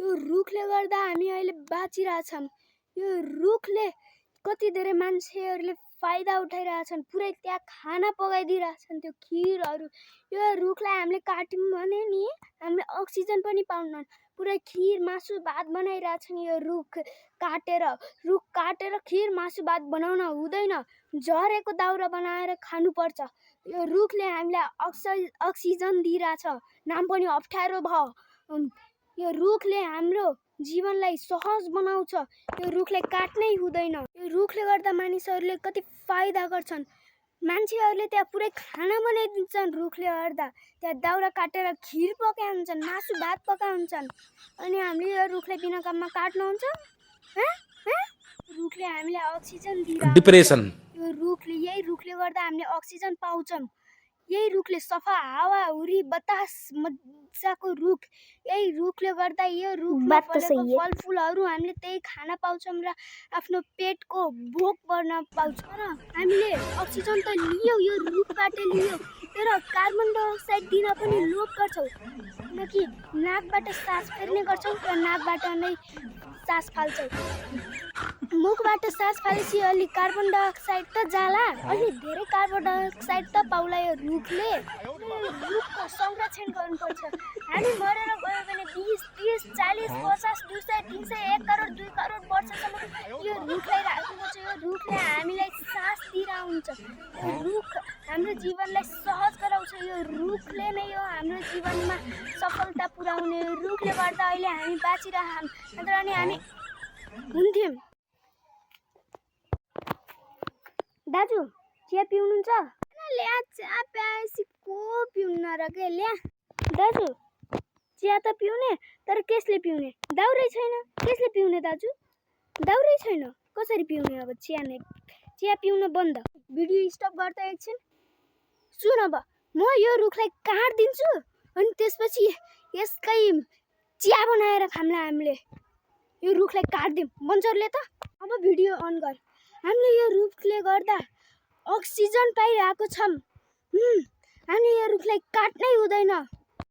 यो रुखले गर्दा हामी अहिले बाँचिरहेछौँ। यो रुखले कति धेरै मान्छेहरूले फाइदा उठाइरहेछन्। पुरै त्यहाँ खाना पकाइदिइरहेछन् त्यो खिरहरू। यो रुखलाई हामीले काट्यौँ भने नि हामीले अक्सिजन पनि पाउदैनौँ। पुरै खिर मासु भात बनाइरहेछन् यो रुख काटेर खिर मासु भात बनाउन हुँदैन। झरेको दाउरा बनाएर खानुपर्छ। यो रुखले हामीलाई अक्सिजन दिइरहेछ। नाम पनि अप्ठ्यारो भयो। यो रुखले हाम्रो जीवनलाई सहज बनाउँछ। यो रुखले काट्नै हुँदैन। यो रुखले गर्दा मानिसहरूले कति फाइदा गर्छन्। मान्छेहरूले त्यहाँ पुरै खाना बनाइदिन्छन्। रुखले गर्दा त्यहाँ दाउरा काटेर खिर पकाउँछन्, मासु भात पकाउँछन्। अनि हामीले यो रुखलाई बिना काममा काट्नुहुन्छ? रुखले हामीलाई अक्सिजन दिइरहेको डिप्रेसन यही रुखले गर्दा हामीले अक्सिजन पाउँछौँ। यही रुखले सफा हावाहुरी बतास मजाको रुख। यही रुखले गर्दा यो रुखमा फलेको फलफुलहरू हामीले त्यही खान पाउँछौँ र आफ्नो पेटको भोक भर्न पाउँछौँ। र हामीले अक्सिजन त लियौँ, यो रुखबाट लियौँ, तर कार्बन डाइअक्साइड दिन पनि लोप गर्छौँ। किनकि नाकबाट सास फेर्ने गर्छौँ र नाकबाट नै सास फाल्छौँ। मुखबाट सास फालेपछि अलि कार्बन डाइअक्साइड त जाला, अलि धेरै कार्बन डाइअक्साइड त पाउला यो रुखले। रुखको संरक्षण गर्नुपर्छ। हामी मरेर गयो भने 20, 30, 40, 50, 200, 300, 1 करोड 2 करोड वर्षसम्म यो रुखलाई राख्नुपर्छ। यो रुखले हामीलाई सास दिइरहन्छ। यो रुख हाम्रो जीवनलाई सहज गराउँछ। यो रुखले नै यो हाम्रो जीवनमा सफलता पुर्याउने। यो रुखले गर्दा अहिले हामी बाँचिरहेछौँ। नत्र अनि हामी हुन्थ्यौँ। दाजु चिया पिउनुहुन्छ? ल्या चिया प्याएपछि को पिउन्न र के? ल्या दाजु चिया त पिउने, तर केसले पिउने? दाउरै छैन, केसले पिउने दाजु? दाउरै छैन, कसरी पिउने अब चिया पिउन बन्द। भिडियो स्टप गर्दा एकछिन सुन। अब म यो रुखलाई काट्दिन्छु अनि त्यसपछि यसकै चिया बनाएर खाम्ला हामीले। यो रुखलाई काट्दिउँ बन्चरले त। अब भिडियो अन गर। हामीले यो रुखले गर्दा अक्सिजन पाइरहेको छौँ। हामीले यो रुखलाई काट्नै हुँदैन।